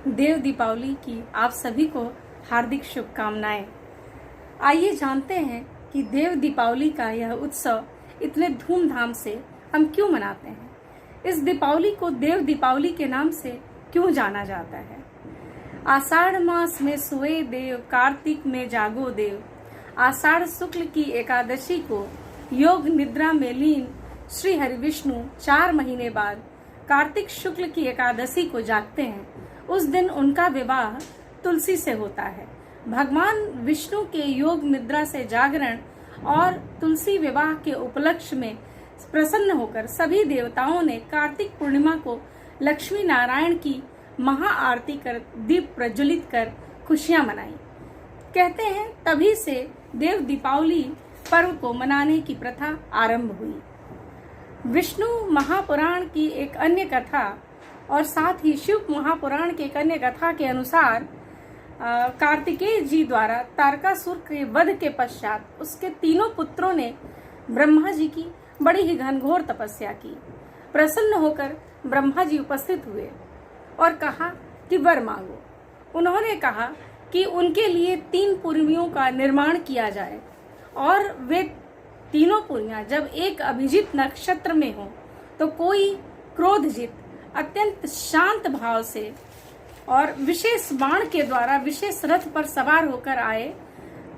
देव दीपावली की आप सभी को हार्दिक शुभकामनाएं। आइए जानते हैं कि देव दीपावली का यह उत्सव इतने धूमधाम से हम क्यों मनाते हैं। इस दीपावली को देव दीपावली के नाम से क्यों जाना जाता है। आषाढ़ मास में सोए देव, कार्तिक में जागो देव। आषाढ़ शुक्ल की एकादशी को योग निद्रा में लीन श्री हरि विष्णु 4 महीने बाद कार्तिक शुक्ल की एकादशी को जागते हैं। उस दिन उनका विवाह तुलसी से होता है। भगवान विष्णु के योग निद्रा से जागरण और तुलसी विवाह के उपलक्ष्य में प्रसन्न होकर सभी देवताओं ने कार्तिक पूर्णिमा को लक्ष्मी नारायण की महाआरती कर दीप प्रज्वलित कर खुशियां मनाई। कहते हैं तभी से देव दीपावली पर्व को मनाने की प्रथा आरंभ हुई। विष्णु महापुराण की एक अन्य कथा और साथ ही शिव महापुराण के एक अन्य कथा के अनुसार कार्तिकेय जी द्वारा तारकासुर के वध के पश्चात उसके तीनों पुत्रों ने ब्रह्मा जी की बड़ी ही घनघोर तपस्या की। प्रसन्न होकर ब्रह्मा जी उपस्थित हुए और कहा कि वर मांगो। उन्होंने कहा कि उनके लिए 3 पुरियों का निर्माण किया जाए और वे तीनों पुरियां जब एक अभिजीत नक्षत्र में हो तो कोई क्रोधजित अत्यंत शांत भाव से और विशेष बाण के द्वारा विशेष रथ पर सवार होकर आए,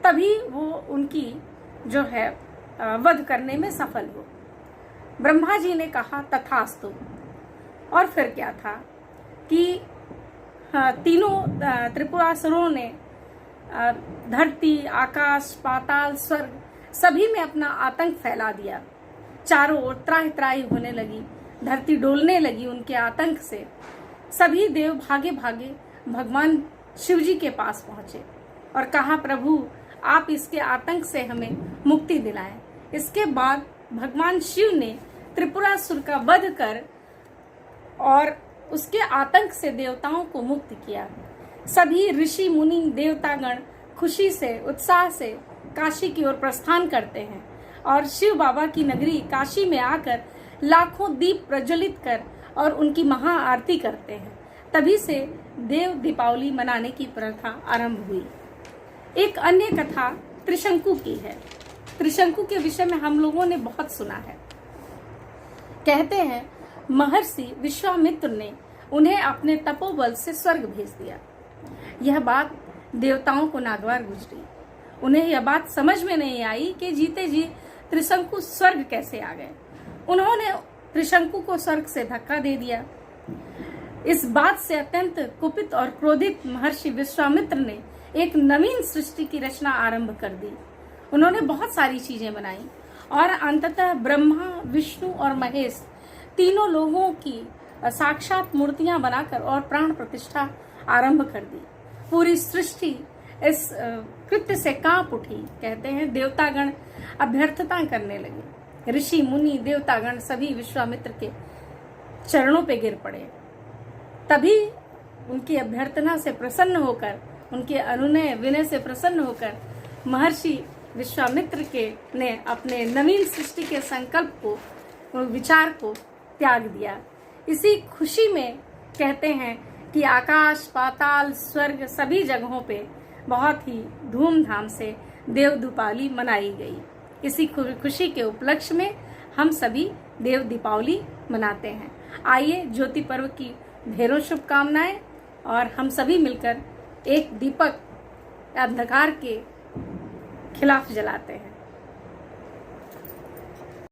तभी वो उनकी जो है वध करने में सफल हो। ब्रह्मा जी ने कहा तथास्तु। और फिर क्या था कि तीनों त्रिपुरासुरों ने धरती, आकाश, पाताल, स्वर्ग सभी में अपना आतंक फैला दिया। चारों ओर त्राहि त्राहि होने लगी, धरती डोलने लगी उनके आतंक से। सभी देव भागे भागे भगवान शिव जी के पास पहुंचे और कहा प्रभु आप इसके आतंक से हमें मुक्ति दिलाएं। इसके बाद भगवान शिव ने त्रिपुरासुर का वध कर और उसके आतंक से देवताओं को मुक्त किया। सभी ऋषि मुनि देवतागण खुशी से उत्साह से काशी की ओर प्रस्थान करते हैं और शिव बाबा की नगरी काशी में आकर लाखों दीप प्रज्वलित कर और उनकी महाआरती करते हैं। तभी से देव दीपावली मनाने की प्रथा आरंभ हुई। एक अन्य कथा त्रिशंकु की है। त्रिशंकु के विषय में हम लोगों ने बहुत सुना है। कहते हैं महर्षि विश्वामित्र ने उन्हें अपने तपोबल से स्वर्ग भेज दिया। यह बात देवताओं को नागवार गुजरी। उन्हें यह बात समझ में नहीं आई कि जीते जी त्रिशंकु स्वर्ग कैसे आ गए। उन्होंने त्रिशंकु को स्वर्ग से धक्का दे दिया। इस बात से अत्यंत कुपित और क्रोधित महर्षि विश्वामित्र ने एक नवीन सृष्टि की रचना आरंभ कर दी। उन्होंने बहुत सारी चीजें बनाई और अंततः ब्रह्मा, विष्णु और महेश तीनों लोगों की साक्षात मूर्तियां बनाकर और प्राण प्रतिष्ठा आरंभ कर दी। पूरी सृष्टि इस कृत्य से कांप उठी। कहते हैं देवतागण अभ्यर्थता करने लगे। ऋषि मुनि देवतागण सभी विश्वामित्र के चरणों पे गिर पड़े। तभी उनकी अभ्यर्थना से प्रसन्न होकर, उनके अनुनय विनय से प्रसन्न होकर महर्षि विश्वामित्र के ने अपने नवीन सृष्टि के संकल्प को, विचार को त्याग दिया। इसी खुशी में कहते हैं कि आकाश, पाताल, स्वर्ग सभी जगहों पे बहुत ही धूमधाम से देव दीपावली मनाई गई। इसी खुशी के उपलक्ष्य में हम सभी देव दीपावली मनाते हैं। आइए ज्योति पर्व की ढेरों शुभकामनाएं और हम सभी मिलकर एक दीपक अंधकार के खिलाफ जलाते हैं।